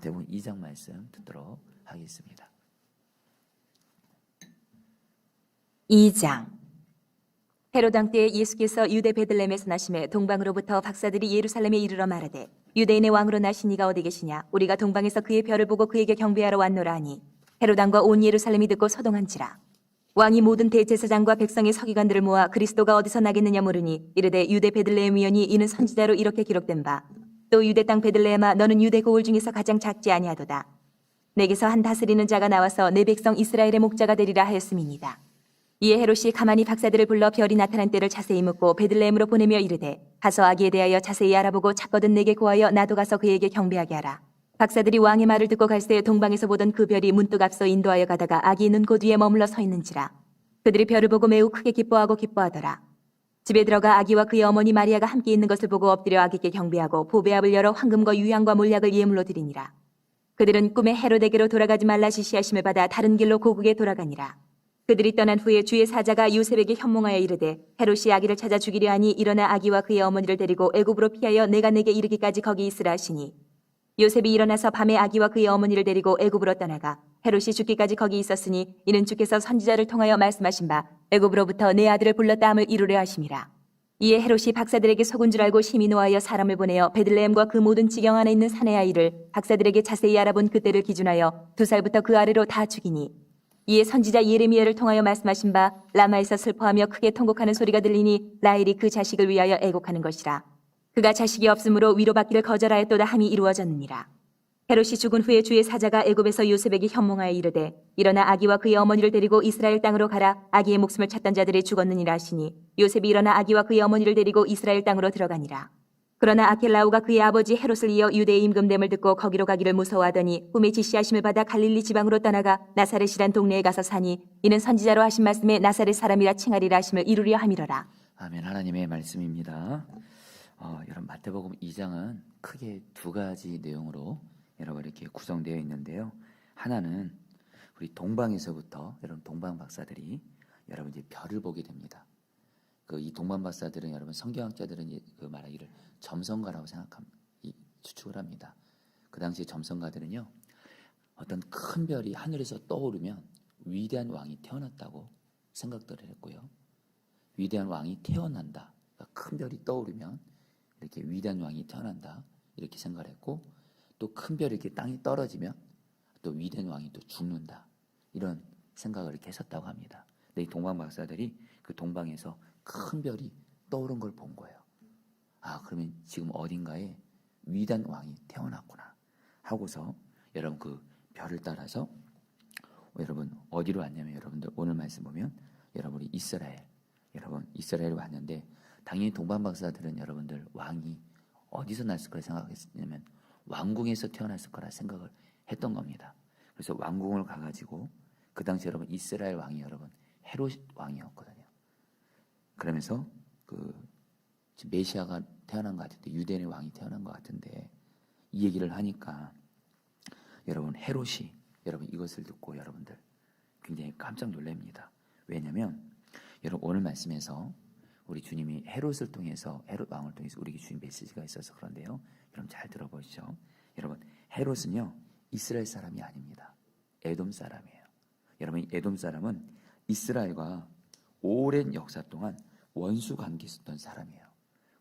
마태복음 2장 말씀 듣도록 하겠습니다. 2장. 헤롯 왕 때에 예수께서 유대 베들레헴에서 나심에 동방으로부터 박사들이 예루살렘에 이르러 말하되 유대인의 왕으로 나신 이가 어디 계시냐? 우리가 동방에서 그의 별을 보고 그에게 경배하러 왔노라 하니 헤롯 왕과 온 예루살렘이 듣고 소동한지라. 왕이 모든 대제사장과 백성의 서기관들을 모아 그리스도가 어디서 나겠느냐 물으니 이르되 유대 베들레헴이오니 이는 선지자로 이렇게 기록된 바 또 유대 땅 베들레헴아 너는 유대 고을 중에서 가장 작지 아니하도다. 내게서 한 다스리는 자가 나와서 내 백성 이스라엘의 목자가 되리라 하였음이니이다. 이에 헤롯이 가만히 박사들을 불러 별이 나타난 때를 자세히 묻고 베들레헴으로 보내며 이르되 가서 아기에 대하여 자세히 알아보고 찾거든 내게 구하여 나도 가서 그에게 경배하게 하라. 박사들이 왕의 말을 듣고 갈새 동방에서 보던 그 별이 문득 앞서 인도하여 가다가 아기 있는 곳 위에 머물러 서 있는지라. 그들이 별을 보고 매우 크게 기뻐하고 기뻐하더라. 집에 들어가 아기와 그의 어머니 마리아가 함께 있는 것을 보고 엎드려 아기께 경배하고 보배압을 열어 황금과 유향과 몰약을 예물로 드리니라. 그들은 꿈에 헤롯에게로 돌아가지 말라 지시하심을 받아 다른 길로 고국에 돌아가니라. 그들이 떠난 후에 주의 사자가 요셉에게 현몽하여 이르되 헤롯이 아기를 찾아 죽이려 하니 일어나 아기와 그의 어머니를 데리고 애굽으로 피하여 내가 내게 이르기까지 거기 있으라 하시니 요셉이 일어나서 밤에 아기와 그의 어머니를 데리고 애굽으로 떠나가 헤롯이 죽기까지 거기 있었으니 이는 주께서 선지자를 통하여 말씀하신 바 애굽으로부터 내 아들을 불렀다 함을 이루려 하심이라. 이에 헤롯이 박사들에게 속은 줄 알고 심히 노하여 사람을 보내어 베들레헴과 그 모든 지경 안에 있는 산의 아이를 박사들에게 자세히 알아본 그때를 기준하여 2살부터 그 아래로 다 죽이니 이에 선지자 예레미야를 통하여 말씀하신 바 라마에서 슬퍼하며 크게 통곡하는 소리가 들리니 라헬이 그 자식을 위하여 애곡하는 것이라. 그가 자식이 없으므로 위로받기를 거절하였도다 함이 이루어졌느니라. 헤롯이 죽은 후에 주의 사자가 애굽에서 요셉에게 현몽하여 이르되 일어나 아기와 그의 어머니를 데리고 이스라엘 땅으로 가라. 아기의 목숨을 찾던 자들이 죽었느니라 하시니 요셉이 일어나 아기와 그의 어머니를 데리고 이스라엘 땅으로 들어가니라. 그러나 아켈라오가 그의 아버지 헤롯을 이어 유대의 임금됨을 듣고 거기로 가기를 무서워하더니 꿈에 지시하심을 받아 갈릴리 지방으로 떠나가 나사렛이란 동네에 가서 사니 이는 선지자로 하신 말씀에 나사렛 사람이라 칭하리라 하심을 이루려 함이로라. 아멘. 하나님의 말씀입니다. 여러분 마태복음 2장은 크게 두 가지 내용으로 여러분 이렇게 구성되어 있는데요. 하나는 우리 동방에서부터 여러분 동방 박사들이 여러분 이제 별을 보게 됩니다. 이 동방 박사들은 여러분 성경학자들은 그 말하기를 점성가라고 생각합니다. 추측을 합니다. 그 당시 점성가들은요 어떤 큰 별이 하늘에서 떠오르면 위대한 왕이 태어났다고 생각들을 했고요. 위대한 왕이 태어난다. 그러니까 큰 별이 떠오르면 이렇게 위대한 왕이 태어난다. 이렇게 생각을 했고 또 큰 별이 이렇게 땅에 떨어지면 또 위대한 왕이 또 죽는다. 이런 생각을 이렇게 했었다고 합니다. 근데 이 동방 박사들이 그 동방에서 큰 별이 떠오른 걸 본 거예요. 아, 그러면 지금 어딘가에 위대한 왕이 태어났구나 하고서 여러분 그 별을 따라서 여러분 어디로 왔냐면 여러분들 오늘 말씀 보면 여러분이 여러분 이스라엘 왔는데 당연히 동방 박사들은 여러분들 왕이 어디서 났을 거라 생각했냐면 왕궁에서 태어났을 거라 생각을 했던 겁니다. 그래서 왕궁을 가가지고 그 당시 여러분 이스라엘 왕이 여러분 헤롯 왕이었거든요. 그러면서 지금 메시아가 태어난 것 같은데 유대인의 왕이 태어난 것 같은데 이 얘기를 하니까 여러분 헤롯이 여러분 이것을 듣고 여러분들 굉장히 깜짝 놀랍니다. 왜냐하면 여러분 오늘 말씀에서 우리 주님이 헤롯을 통해서 헤롯 왕을 통해서 우리에게 주신 메시지가 있어서 그런데요. 여러분 잘 들어보시죠. 여러분 헤롯은요 이스라엘 사람이 아닙니다. 에돔 사람이에요. 여러분 에돔 사람은 이스라엘과 오랜 역사 동안 원수 관계 있었던 사람이에요.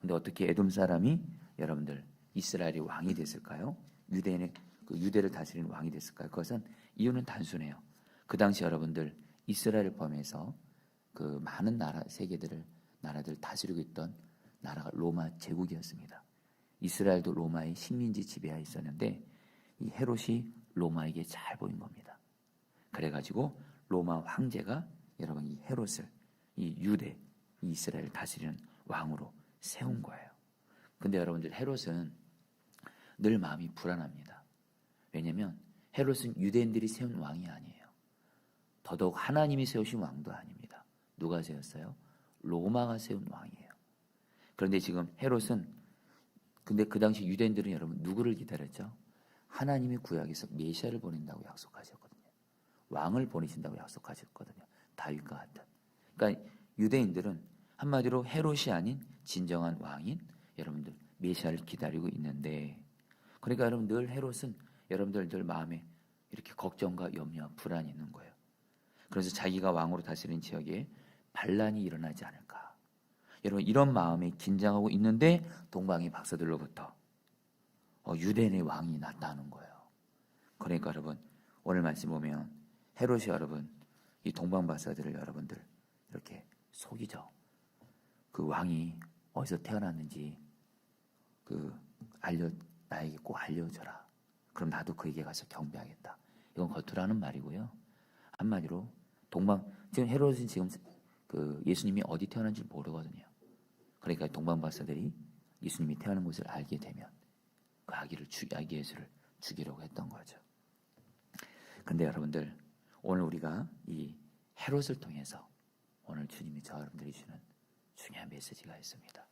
근데 어떻게 에돔 사람이 여러분들 이스라엘의 왕이 됐을까요? 유대를 다스리는 왕이 됐을까요? 그것은 이유는 단순해요. 그 당시 여러분들 이스라엘을 포함해서 그 많은 나라들 다스리고 있던 나라가 로마 제국이었습니다. 이스라엘도 로마의 식민지 지배하에 있었는데 이 헤롯이 로마에게 잘 보인 겁니다. 그래가지고 로마 황제가 여러분 이 헤롯을 이 유대, 이 이스라엘을 다스리는 왕으로 세운 거예요. 근데 여러분들 헤롯은 늘 마음이 불안합니다. 왜냐하면 헤롯은 유대인들이 세운 왕이 아니에요. 더더욱 하나님이 세우신 왕도 아닙니다. 누가 세웠어요? 로마가 세운 왕이에요. 그런데 지금 헤롯은 근데 그 당시 유대인들은 여러분 누구를 기다렸죠? 하나님의 구약에서 메시아를 보낸다고 약속하셨거든요. 왕을 보내신다고 약속하셨거든요. 다윗과 같은. 그러니까 유대인들은 한마디로 헤롯이 아닌 진정한 왕인 여러분들 메시아를 기다리고 있는데 그러니까 여러분 늘 헤롯은 여러분들 늘 마음에 이렇게 걱정과 염려, 불안이 있는 거예요. 그래서 자기가 왕으로 다스리는 지역에 반란이 일어나지 않을까. 여러분 이런 마음에 긴장하고 있는데 동방의 박사들로부터 유대인의 왕이 났다는 거예요. 그러니까 여러분 오늘 말씀 보면 헤롯이 여러분 이 동방 박사들을 여러분들 이렇게 속이죠. 그 왕이 어디서 태어났는지 나에게 꼭 알려줘라. 그럼 나도 그에게 가서 경배하겠다. 이건 겉으로 하는 말이고요. 한마디로 지금 헤롯은 지금 예수님이 어디 태어난지 모르거든요. 그러니까 동방 박사들이 예수님이 태어난 곳을 알게 되면 그 아기 예수를 죽이려고 했던 거죠. 근데 여러분들 오늘 우리가 이 헤롯을 통해서 오늘 주님이 저 여러분들이 주는 중요한 메시지가 있습니다.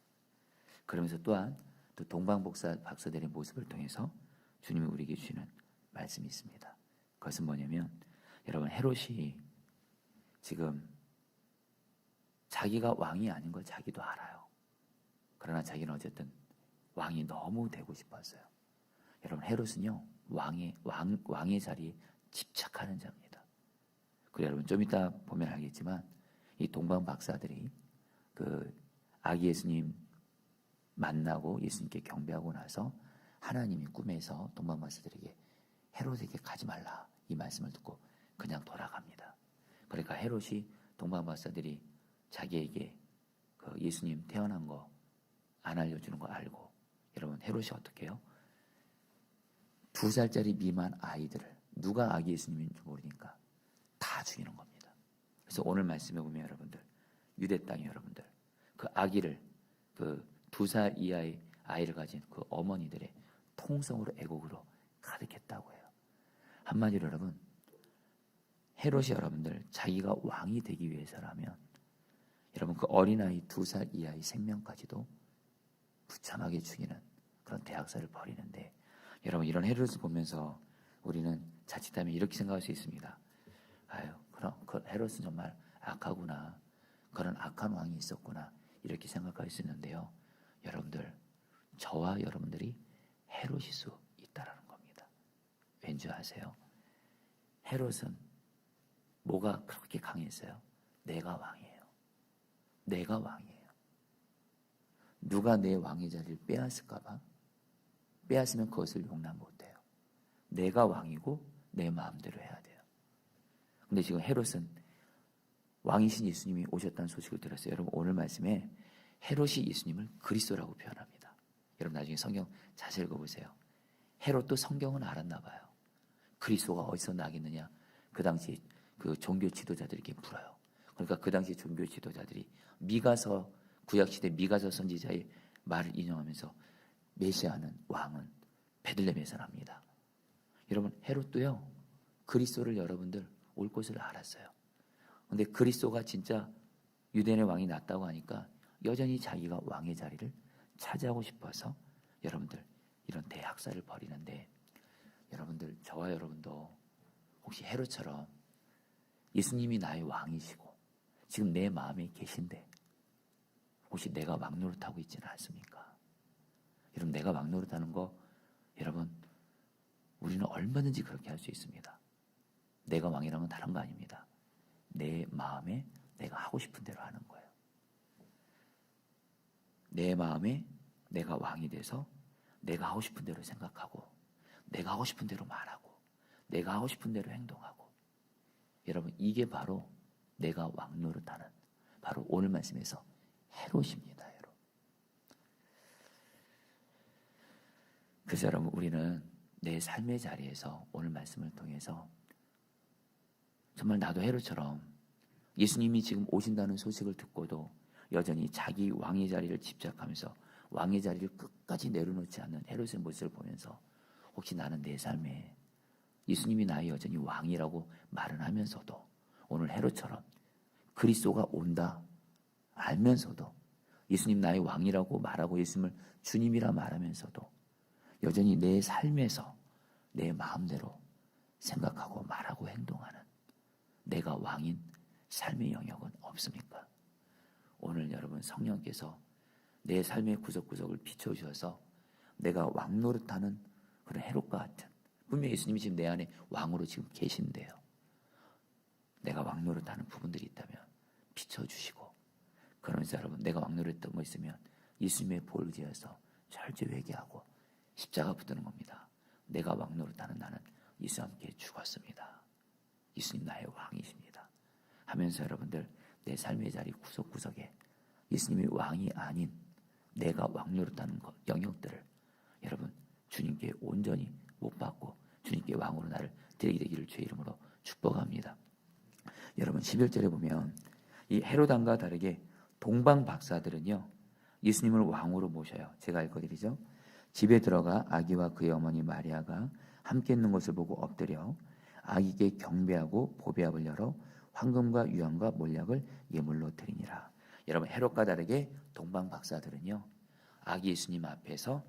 그러면서 또한 또 동방 박사들의 모습을 통해서 주님이 우리에게 주시는 말씀이 있습니다. 그것은 뭐냐면 여러분 헤롯이 지금 자기가 왕이 아닌 걸 자기도 알아요. 그러나 자기는 어쨌든 왕이 너무 되고 싶었어요. 여러분 헤롯은요 왕의 자리에 집착하는 자입니다. 그리고 여러분 좀 이따 보면 알겠지만 이 동방 박사들이 그 아기 예수님 만나고 예수님께 경배하고 나서 하나님이 꿈에서 동방 박사들에게 헤롯에게 가지 말라 이 말씀을 듣고 그냥 돌아갑니다. 그러니까 헤롯이 동방 박사들이 자기에게 그 예수님 태어난 거 안 알려주는 거 알고 여러분 헤롯이 어떻게 해요? 2살짜리 미만 아이들을 누가 아기 예수님인지 모르니까 다 죽이는 겁니다. 그래서 오늘 말씀해 보면 여러분들 유대 땅에 여러분들 그 아기를 그 2살 이하의 아이를 가진 그 어머니들의 통성으로 애곡으로 가득했다고 해요. 한마디로 여러분 헤롯이 여러분들 자기가 왕이 되기 위해서라면 여러분 그 어린아이 2살 이하의 생명까지도 부참하게 죽이는 그런 대학살을 벌이는데 여러분 이런 헤롯을 보면서 우리는 자칫하면 이렇게 생각할 수 있습니다. 그럼 그 헤롯은 정말 악하구나. 그런 악한 왕이 있었구나. 이렇게 생각할 수 있는데요. 여러분들 저와 여러분들이 헤롯일 수 있다라는 겁니다. 왠지 아세요? 헤롯은 뭐가 그렇게 강했어요? 내가 왕이에요. 내가 왕이에요. 누가 내 왕의 자리를 빼앗을까봐 빼앗으면 그것을 용납 못해요. 내가 왕이고 내 마음대로 해야 돼요. 근데 지금 헤롯은 왕이신 예수님이 오셨다는 소식을 들었어요. 여러분 오늘 말씀에 헤롯이 예수님을 그리스도라고 표현합니다. 여러분 나중에 성경 자세히 읽어보세요. 헤롯도 성경은 알았나 봐요. 그리스도가 어디서 나겠느냐. 그 당시 그 종교 지도자들에게 물어요. 그러니까 그 당시 종교 지도자들이 구약시대 미가서 선지자의 말을 인용하면서 메시아는 왕은 베들레헴에서 납니다. 여러분 헤롯도요 그리스도를 여러분들 올 것을 알았어요. 근데 그리스도가 진짜 유대인의 왕이 났다고 하니까 여전히 자기가 왕의 자리를 차지하고 싶어서 여러분들 이런 대학살을 벌이는데 여러분들 저와 여러분도 혹시 헤롯처럼 예수님이 나의 왕이시고 지금 내 마음에 계신데 혹시 내가 왕 노릇하고 있지는 않습니까? 여러분 내가 왕 노릇하는 거 여러분 우리는 얼마든지 그렇게 할 수 있습니다. 내가 왕이라는 건 다른 거 아닙니다. 내 마음에 내가 하고 싶은 대로 하는 거예요. 내 마음에 내가 왕이 돼서 내가 하고 싶은 대로 생각하고 내가 하고 싶은 대로 말하고 내가 하고 싶은 대로 행동하고 여러분 이게 바로 내가 왕 노릇하는 바로 오늘 말씀에서 헤롯입니다. 헤롯. 그래서 여러분 우리는 내 삶의 자리에서 오늘 말씀을 통해서 정말 나도 헤롯처럼 예수님이 지금 오신다는 소식을 듣고도 여전히 자기 왕의 자리를 집착하면서 왕의 자리를 끝까지 내려놓지 않는 헤롯의 모습을 보면서 혹시 나는 내 삶에 예수님이 나의 여전히 왕이라고 말은 하면서도 오늘 헤롯처럼 그리스도가 온다 알면서도 예수님 나의 왕이라고 말하고 예수님을 주님이라 말하면서도 여전히 내 삶에서 내 마음대로 생각하고 말하고 행동하는 내가 왕인 삶의 영역은 없습니까? 오늘 여러분 성령께서 내 삶의 구석구석을 비춰주셔서 내가 왕 노릇하는 그런 헤롯과 같은 분명히 예수님이 지금 내 안에 왕으로 지금 계신데요. 내가 왕노릇하는 부분들이 있다면 비춰주시고, 그러면서 여러분 내가 왕노릇했던 거 있으면 예수님의 볼지에서 철저히 회개하고 십자가 붙드는 겁니다. 내가 왕노릇하는 나는 예수와 함께 죽었습니다. 예수님 나의 왕이십니다 하면서 여러분들 내 삶의 자리 구석구석에 예수님이 왕이 아닌 내가 왕노릇하는 영역들을 여러분 주님께 온전히 못 받고 주님께 왕으로 나를 드리게 되기를 주의 이름으로 축복합니다. 여러분 11절에 보면 이 헤롯 왕과 다르게 동방 박사들은요 예수님을 왕으로 모셔요. 제가 읽어드리죠. 집에 들어가 아기와 그의 어머니 마리아가 함께 있는 것을 보고 엎드려 아기께 경배하고 보배압을 열어 황금과 유황과 몰약을 예물로 드리니라. 여러분 헤롯과 다르게 동방 박사들은요 아기 예수님 앞에서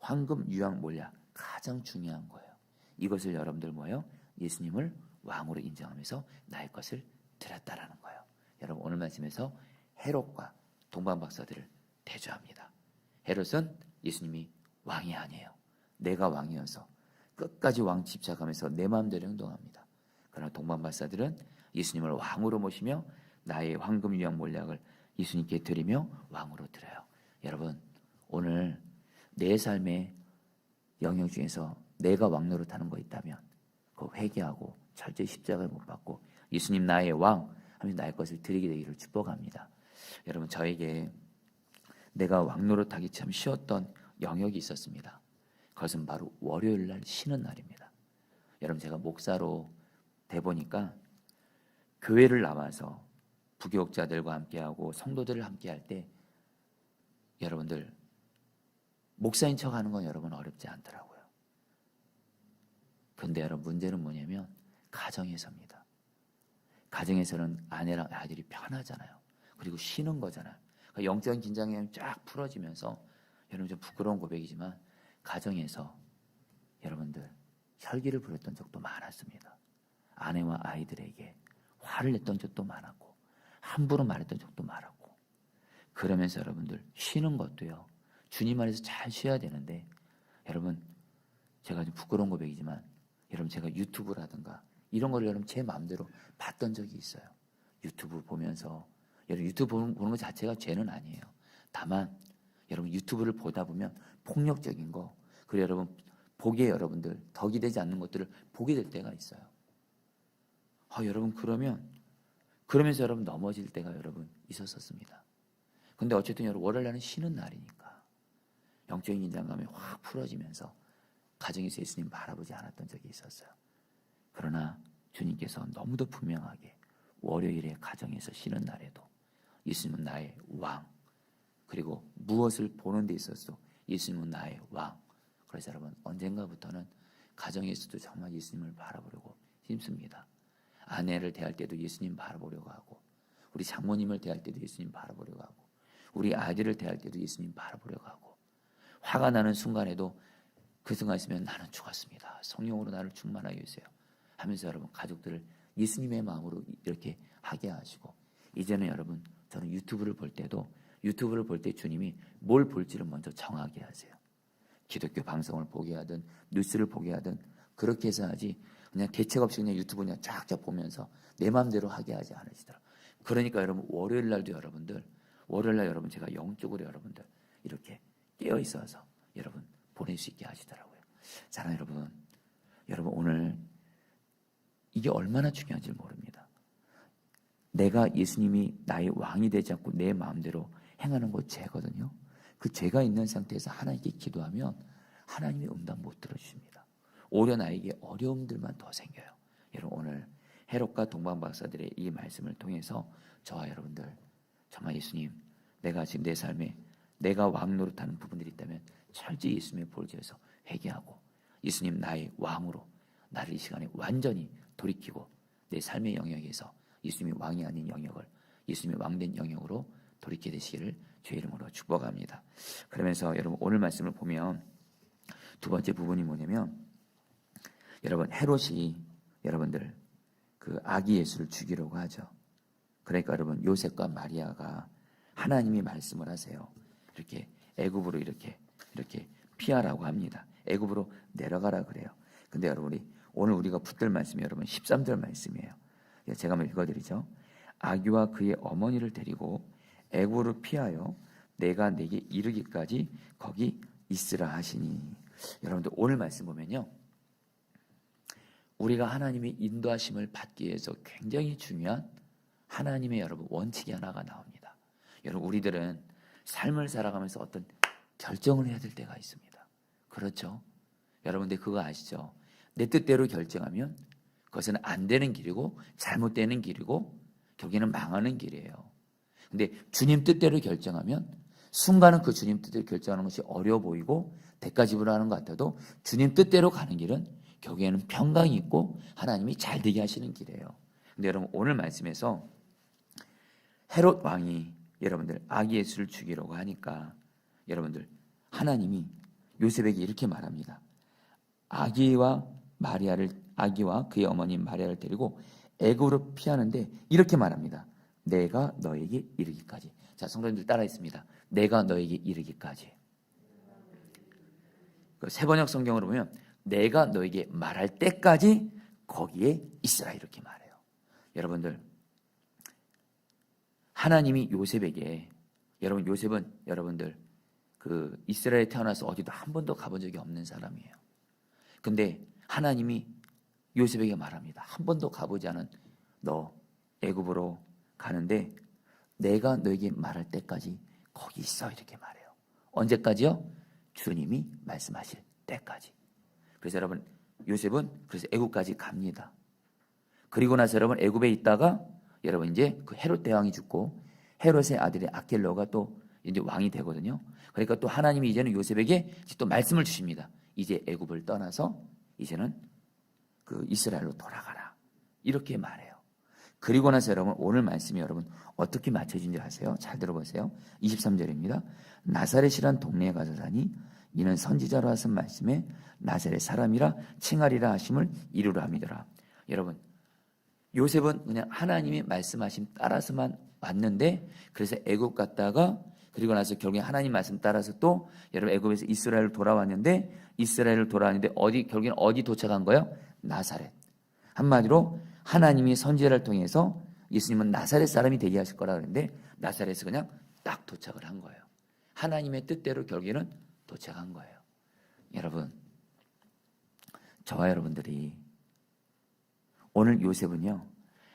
황금, 유황, 몰약 가장 중요한 거예요. 이것을 여러분들 뭐예요? 예수님을 왕으로 인정하면서 나의 것을 드렸다라는 거예요. 여러분 오늘 말씀에서 헤롯과 동방 박사들을 대조합니다. 헤롯은 예수님이 왕이 아니에요. 내가 왕이어서 끝까지 왕 집착하면서 내 마음대로 행동합니다. 그러나 동방 박사들은 예수님을 왕으로 모시며 나의 황금, 유황, 몰약을 예수님께 드리며 왕으로 드려요. 여러분 오늘 내 삶의 영역 중에서 내가 왕노릇하는 거 있다면 그거 회개하고 철저히 십자가를 못 받고 예수님 나의 왕 하면서 나의 것을 드리게 되기를 축복합니다. 여러분 저에게 내가 왕노릇하기 참 쉬웠던 영역이 있었습니다. 그것은 바로 월요일 날 쉬는 날입니다. 여러분 제가 목사로 돼 보니까 교회를 나와서 부교육자들과 함께하고 성도들을 함께할 때 여러분들 목사인 척하는 건 여러분 어렵지 않더라고요. 그런데 여러분 문제는 뭐냐면 가정에서입니다. 가정에서는 아내랑 아들이 편하잖아요. 그리고 쉬는 거잖아요. 그러니까 영적인 긴장이 쫙 풀어지면서 여러분 좀 부끄러운 고백이지만 가정에서 여러분들 혈기를 부렸던 적도 많았습니다. 아내와 아이들에게 화를 냈던 적도 많았고 함부로 말했던 적도 많았고 그러면서 여러분들 쉬는 것도요. 주님 안에서 잘 쉬어야 되는데 여러분 제가 좀 부끄러운 고백이지만 여러분 제가 유튜브라든가 이런 거를 여러분 제 마음대로 봤던 적이 있어요. 유튜브 보면서 여러분 유튜브 보는 것 자체가 죄는 아니에요. 다만 여러분 유튜브를 보다 보면 폭력적인 거 그리고 여러분 보기에 여러분들 덕이 되지 않는 것들을 보게 될 때가 있어요. 여러분 그러면서 여러분 넘어질 때가 여러분 있었습니다. 근데 어쨌든 여러분 월요일날은 쉬는 날이니까 영적인 긴장감이 확 풀어지면서 가정에서 예수님 바라보지 않았던 적이 있었어요. 그러나 주님께서 너무도 분명하게 월요일에 가정에서 쉬는 날에도 예수님은 나의 왕 그리고 무엇을 보는 데 있어서 예수님은 나의 왕. 그래서 여러분 언젠가부터는 가정에서도 정말 예수님을 바라보려고 힘씁니다. 아내를 대할 때도 예수님 바라보려고 하고 우리 장모님을 대할 때도 예수님 바라보려고 하고 우리 아이들을 대할 때도 예수님 바라보려고 하고 화가 나는 순간에도 그 순간 있으면 나는 죽었습니다. 성령으로 나를 충만하게 해주세요. 하면서 여러분 가족들을 예수님의 마음으로 이렇게 하게 하시고 이제는 여러분 저는 유튜브를 볼 때도 유튜브를 볼 때 주님이 뭘 볼지를 먼저 정하게 하세요. 기독교 방송을 보게 하든 뉴스를 보게 하든 그렇게 해서 하지 그냥 대책 없이 그냥 유튜브 그냥 쫙쫙 보면서 내 마음대로 하게 하지 않으시더라. 그러니까 여러분 월요일 날도 여러분들 월요일 날 여러분 제가 영적으로 여러분들 이렇게 깨어 있어서 여러분 보낼 수 있게 하시더라고요. 사랑 여러분 오늘 이게 얼마나 중요한지 모릅니다. 내가 예수님이 나의 왕이 되지 않고 내 마음대로 행하는 것 죄거든요. 그 죄가 있는 상태에서 하나님께 기도하면 하나님이 응답 못 들어주십니다. 오히려 나에게 어려움들만 더 생겨요. 여러분 오늘 헤롯과 동방 박사들의 이 말씀을 통해서 저와 여러분들 정말 예수님 내가 지금 내 삶에 내가 왕 노릇하는 부분들이 있다면 철저히 예수님의 볼지에서 회개하고 예수님 나의 왕으로 나를 이 시간에 완전히 돌이키고 내 삶의 영역에서 예수님이 왕이 아닌 영역을 예수님의 왕된 영역으로 돌이키게 되시기를 주의 이름으로 축복합니다. 그러면서 여러분 오늘 말씀을 보면 두 번째 부분이 뭐냐면 여러분 헤롯이 여러분들 그 아기 예수를 죽이려고 하죠. 그러니까 여러분 요셉과 마리아가 하나님이 말씀을 하세요. 이렇게 애굽으로 이렇게 피하라고 합니다. 애굽으로 내려가라 그래요. 근데 여러분 오늘 우리가 붙들 말씀이 여러분 13절 말씀이에요. 제가 한번 읽어드리죠. 아기와 그의 어머니를 데리고 애굽으로 피하여 내가 내게 이르기까지 거기 있으라 하시니. 여러분들 오늘 말씀 보면요, 우리가 하나님의 인도하심을 받기 위해서 굉장히 중요한 하나님의 여러분 원칙이 하나가 나옵니다. 여러분 우리들은 삶을 살아가면서 어떤 결정을 해야 될 때가 있습니다. 그렇죠? 여러분들 그거 아시죠? 내 뜻대로 결정하면 그것은 안 되는 길이고 잘못되는 길이고 결국에는 망하는 길이에요. 근데 주님 뜻대로 결정하면 순간은 그 주님 뜻대로 결정하는 것이 어려워 보이고 대가 지불하는 것 같아도 주님 뜻대로 가는 길은 결국에는 평강이 있고 하나님이 잘 되게 하시는 길이에요. 근데 여러분 오늘 말씀에서 헤롯 왕이 여러분들 아기 예수를 죽이려고 하니까 여러분들 하나님이 요셉에게 이렇게 말합니다. 아기와 그의 어머니 마리아를 데리고 애굽으로 피하는데 이렇게 말합니다. 내가 너에게 이르기까지. 자, 성도님들 따라 있습니다. 내가 너에게 이르기까지. 그 세번역 성경으로 보면 내가 너에게 말할 때까지 거기에 있으라 이렇게 말해요. 여러분들 하나님이 요셉에게, 여러분 요셉은 여러분들 그 이스라엘에 태어나서 어디도 한 번도 가본 적이 없는 사람이에요. 근데 하나님이 요셉에게 말합니다. 한 번도 가보지 않은 너 애굽으로 가는데 내가 너에게 말할 때까지 거기 있어 이렇게 말해요. 언제까지요? 주님이 말씀하실 때까지. 그래서 여러분 요셉은 그래서 애굽까지 갑니다. 그리고 나서 여러분 애굽에 있다가 여러분 이제 그 헤롯 대왕이 죽고 헤롯의 아들이 아켈로가 또 이제 왕이 되거든요. 그러니까 또 하나님이 이제는 요셉에게 또 말씀을 주십니다. 이제 애굽을 떠나서 이제는 그 이스라엘로 돌아가라 이렇게 말해요. 그리고 나서 여러분 오늘 말씀이 여러분 어떻게 맞춰진지 아세요? 잘 들어보세요. 23절입니다. 나사렛이란 동네에 가서 사니 이는 선지자로 하신 말씀에 나사렛 사람이라 칭하리라 하심을 이루라 함이더라. 여러분 요셉은 그냥 하나님이 말씀하심 따라서만 왔는데 그래서 애굽 갔다가 그리고 나서 결국에 하나님 말씀 따라서 또 여러분 애굽에서 이스라엘로 돌아왔는데 결국에는 어디 도착한 거예요? 나사렛. 한마디로 하나님이 선지자를 통해서 예수님은 나사렛 사람이 되게 하실 거라 그랬는데 나사렛에 그냥 딱 도착을 한 거예요. 하나님의 뜻대로 결국에는 도착한 거예요. 여러분 저와 여러분들이 오늘 요셉은요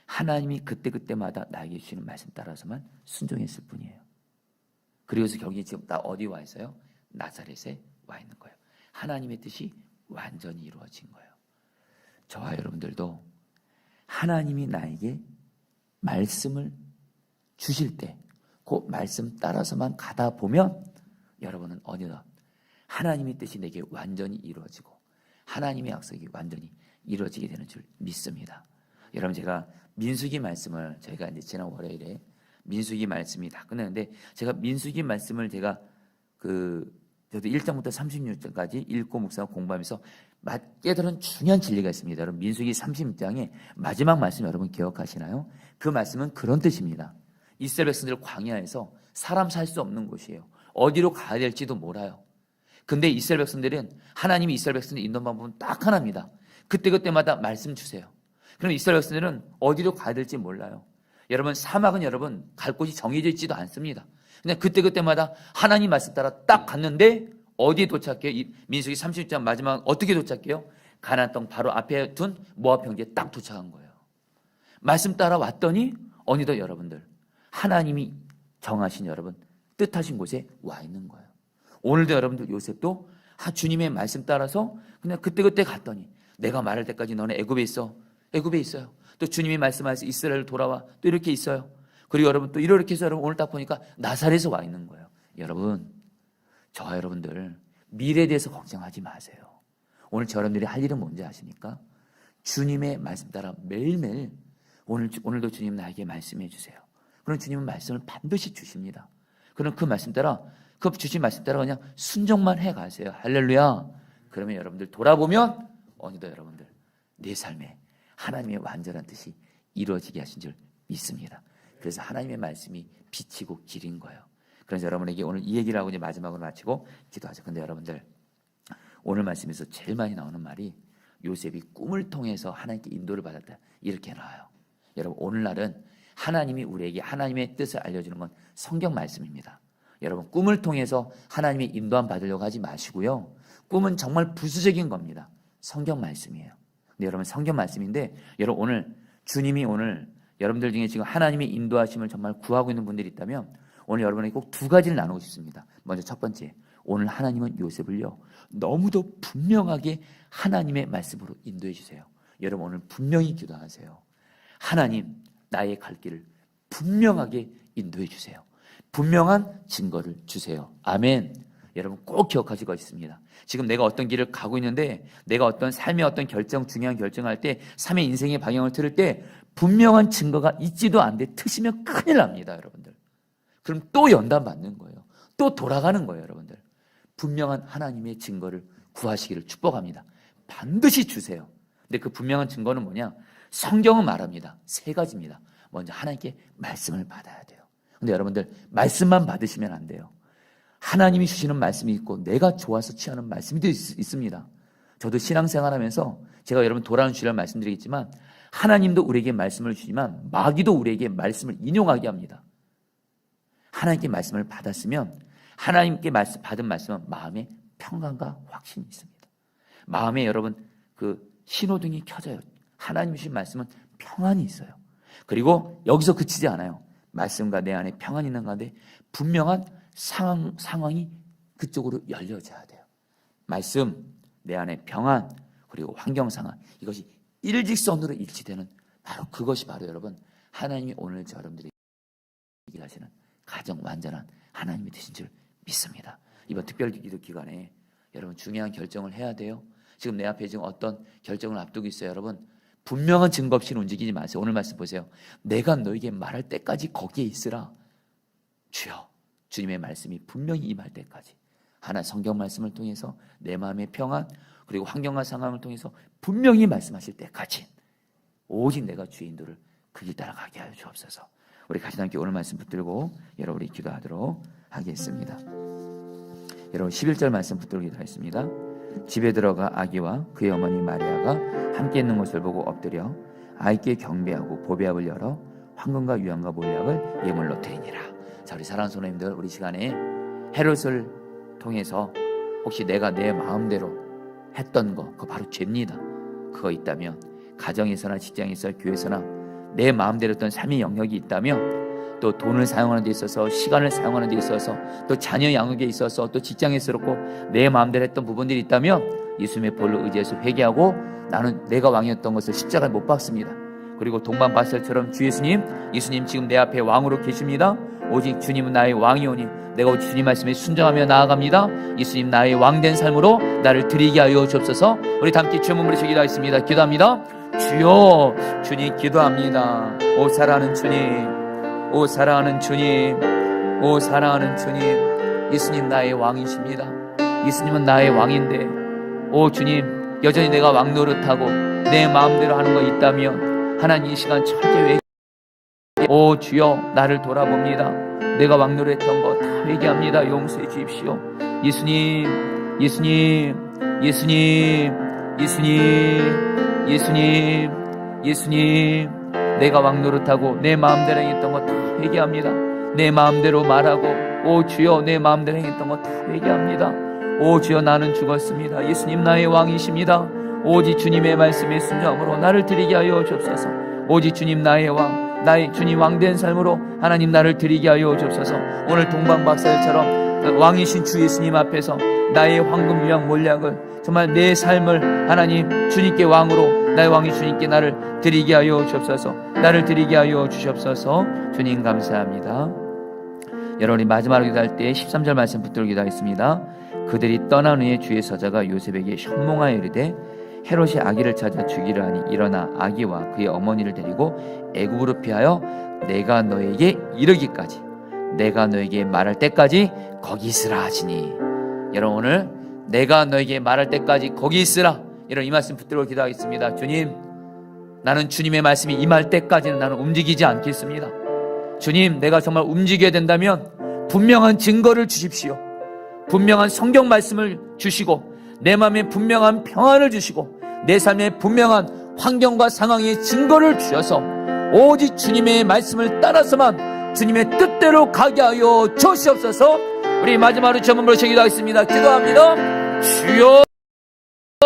하나님이 그때그때마다 나에게 주시는 말씀 따라서만 순종했을 뿐이에요. 그리고서 결국에 지금 나 어디 와 있어요? 나사렛에 와 있는 거예요. 하나님의 뜻이 완전히 이루어진 거예요. 저와 여러분들도 하나님이 나에게 말씀을 주실 때 그 말씀 따라서만 가다 보면 여러분은 어느덧 하나님의 뜻이 내게 완전히 이루어지고 하나님의 약속이 완전히 이루어지게 되는 줄 믿습니다. 여러분 제가 민수기 말씀을 저희가 이제 지난 월요일에 민수기 말씀이 다 끝났는데 제가 민수기 말씀을 제가 저도 1장부터 36장까지 읽고 묵상하고 공부하면서 깨달은 중요한 진리가 있습니다. 여러분 민수기 36장의 마지막 말씀 여러분 기억하시나요? 그 말씀은 그런 뜻입니다. 이스라엘 백성들 광야에서 사람 살 수 없는 곳이에요. 어디로 가야 될지도 몰라요. 근데 이스라엘 백성들은 하나님이 이스라엘 백성들 인도하는 방법은 딱 하나입니다. 그때그때마다 말씀 주세요. 그럼 이스라엘 백성들은 어디로 가야 될지 몰라요. 여러분 사막은 여러분 갈 곳이 정해져 있지도 않습니다. 그냥 그때그때마다 하나님 말씀 따라 딱 갔는데 어디에 도착해요? 민수기 30장 마지막 어떻게 도착해요? 가나안 땅 바로 앞에 둔 모압 평지에 딱 도착한 거예요. 말씀 따라 왔더니 어느덧 여러분들 하나님이 정하신 여러분 뜻하신 곳에 와 있는 거예요. 오늘도 여러분들 요셉도 주님의 말씀 따라서 그냥 그때그때 갔더니 내가 말할 때까지 너네 애굽에 있어. 애굽에 있어요. 또 주님이 말씀하셔서 이스라엘 돌아와 또 이렇게 있어요. 그리고 여러분 또 이렇게 해서 여러분 오늘 딱 보니까 나사렛에서 와 있는 거예요. 여러분 저와 여러분들 미래에 대해서 걱정하지 마세요. 오늘 여러분들이 할 일은 뭔지 아십니까? 주님의 말씀 따라 매일매일 오늘도 주님 나에게 말씀해 주세요. 그럼 주님은 말씀을 반드시 주십니다. 그럼 그 말씀 따라 그 주신 말씀 따라 그냥 순종만 해 가세요. 할렐루야. 그러면 여러분들 돌아보면 어느덧 여러분들 내 삶에 하나님의 완전한 뜻이 이루어지게 하신 줄 믿습니다. 그래서 하나님의 말씀이 빛이고 길인 거예요. 그래서 여러분에게 오늘 이 얘기를 하고 이제 마지막으로 마치고 기도하죠. 근데 여러분들 오늘 말씀에서 제일 많이 나오는 말이 요셉이 꿈을 통해서 하나님께 인도를 받았다. 이렇게 나와요. 여러분, 오늘날은 하나님이 우리에게 하나님의 뜻을 알려주는 건 성경 말씀입니다. 여러분, 꿈을 통해서 하나님의 인도함 받으려고 하지 마시고요. 꿈은 정말 부수적인 겁니다. 성경 말씀이에요. 근데 여러분, 성경 말씀인데 여러분, 오늘 주님이 오늘 여러분들 중에 지금 하나님의 인도하심을 정말 구하고 있는 분들이 있다면 오늘 여러분에게 꼭 두 가지를 나누고 싶습니다. 먼저 첫 번째, 오늘 하나님은 요셉을요 너무도 분명하게 하나님의 말씀으로 인도해 주세요. 여러분, 오늘 분명히 기도하세요. 하나님, 나의 갈 길을 분명하게 인도해 주세요. 분명한 증거를 주세요. 아멘. 여러분, 꼭 기억하시고 있습니다. 지금 내가 어떤 길을 가고 있는데, 내가 어떤 삶의 어떤 중요한 결정할 때, 삶의 인생의 방향을 틀을 때 분명한 증거가 있지도 않는데 트시면 큰일 납니다, 여러분들. 그럼 또 연단 받는 거예요. 또 돌아가는 거예요, 여러분들. 분명한 하나님의 증거를 구하시기를 축복합니다. 반드시 주세요. 근데 그 분명한 증거는 뭐냐? 성경은 말합니다. 세 가지입니다. 먼저 하나님께 말씀을 받아야 돼요. 근데 여러분들, 말씀만 받으시면 안 돼요. 하나님이 주시는 말씀이 있고 내가 좋아서 취하는 말씀이 있습니다. 저도 신앙생활하면서 제가 여러분 도라는 주일날 말씀드리겠지만 하나님도 우리에게 말씀을 주지만 마귀도 우리에게 말씀을 인용하게 합니다. 하나님께 말씀을 받았으면 하나님께 받은 말씀은 마음에 평안과 확신이 있습니다. 마음에 여러분 그 신호등이 켜져요. 하나님 주신 말씀은 평안이 있어요. 그리고 여기서 그치지 않아요. 말씀과 내 안에 평안이 있는 가운데 분명한 상황이 그쪽으로 열려져야 돼요. 말씀, 내 안에 평안, 그리고 환경 상황, 이것이 일직선으로 일치되는 그것이 바로 여러분 하나님이 오늘 여러분들이 하시는 가정 완전한 하나님이 되신 줄 믿습니다. 이번 특별기도 기간에 여러분 중요한 결정을 해야 돼요. 지금 내 앞에 지금 어떤 결정을 앞두고 있어요. 여러분 분명한 증거 없이는 움직이지 마세요. 오늘 말씀 보세요. 내가 너에게 말할 때까지 거기에 있으라. 주여, 주님의 말씀이 분명히 임할 때까지 하나 성경 말씀을 통해서 내 마음의 평안 그리고 환경과 상황을 통해서 분명히 말씀하실 때까지 오직 내가 주의 인도를 그 길 따라가게 하여 주옵소서. 우리 같이 함께 오늘 말씀 붙들고 여러분 우리 기도하도록 하겠습니다. 여러분 11절 말씀 붙들고 기도하겠습니다. 집에 들어가 아기와 그의 어머니 마리아가 함께 있는 것을 보고 엎드려 아이께 경배하고 보배압을 열어 황금과 유향과 몰약을 예물로 드리니라. 자, 우리 사랑하는 성도님들, 우리 시간에 헤롯을 통해서 혹시 내가 내 마음대로 했던 거, 그거 바로 죄입니다. 그거 있다면 가정에서나 직장에서 교회에서나 내 마음대로 했던 삶의 영역이 있다면 또 돈을 사용하는 데 있어서 시간을 사용하는 데 있어서 또 자녀 양육에 있어서 또 직장에서롭고 내 마음대로 했던 부분들이 있다면 예수님의 볼로 의지해서 회개하고 나는 내가 왕이었던 것을 십자가에 못 박습니다. 그리고 동방바살처럼 주 예수님 지금 내 앞에 왕으로 계십니다. 오직 주님은 나의 왕이오니 내가 오직 주님 말씀에 순종하며 나아갑니다. 예수님 나의 왕된 삶으로 나를 드리게 하여 주옵소서. 우리 다 함께 주의 몸으로 기도하겠습니다. 기도합니다. 주여, 주님 기도합니다. 오 사랑하는 주님, 오 사랑하는 주님, 오 사랑하는 주님, 예수님 나의 왕이십니다. 예수님은 나의 왕인데 오 주님, 여전히 내가 왕 노릇하고 내 마음대로 하는 거 있다면 하나님 이 시간 철저히 오 주여, 나를 돌아봅니다. 내가 왕 노릇했던 거 다 회개합니다. 용서해 주십시오. 예수님, 예수님, 예수님, 예수님, 예수님, 예수님, 내가 왕 노릇하고 내 마음대로 행했던 거 다 회개합니다. 내 마음대로 말하고 오 주여, 내 마음대로 행했던 거 다 회개합니다. 오 주여, 나는 죽었습니다. 예수님 나의 왕이십니다. 오직 주님의 말씀에 순종함으로 나를 드리게 하여 주옵소서. 오직 주님 나의 왕, 나의 주님 왕된 삶으로 하나님 나를 드리게 하여 주옵소서. 오늘 동방박사들처럼 왕이신 주 예수님 앞에서 나의 황금 유향 몰약을 정말 내 삶을 하나님 주님께 왕으로 나의 왕이 주님께 나를 드리게 하여 주옵소서. 나를 드리게 하여 주시옵소서. 주님 감사합니다. 여러분이 마지막으로 기도할 때 13절 말씀 붙들고 기도하겠습니다. 그들이 떠난 후에 주의 서자가 요셉에게 현몽하여 이르되 헤롯이 아기를 찾아 죽이려 하니 일어나 아기와 그의 어머니를 데리고 애굽으로 피하여 내가 너에게 이르기까지 내가 너에게 말할 때까지 거기 있으라 하시니. 여러분 오늘 내가 너에게 말할 때까지 거기 있으라, 이런 이 말씀 붙들고 기도하겠습니다. 주님, 나는 주님의 말씀이 임할 때까지는 나는 움직이지 않겠습니다. 주님, 내가 정말 움직여야 된다면 분명한 증거를 주십시오. 분명한 성경 말씀을 주시고 내 마음에 분명한 평안을 주시고 내 삶에 분명한 환경과 상황의 증거를 주셔서 오직 주님의 말씀을 따라서만 주님의 뜻대로 가게 하여 주시옵소서. 우리 마지막으로 주 한번 모시기도 하겠습니다. 기도합니다. 주여.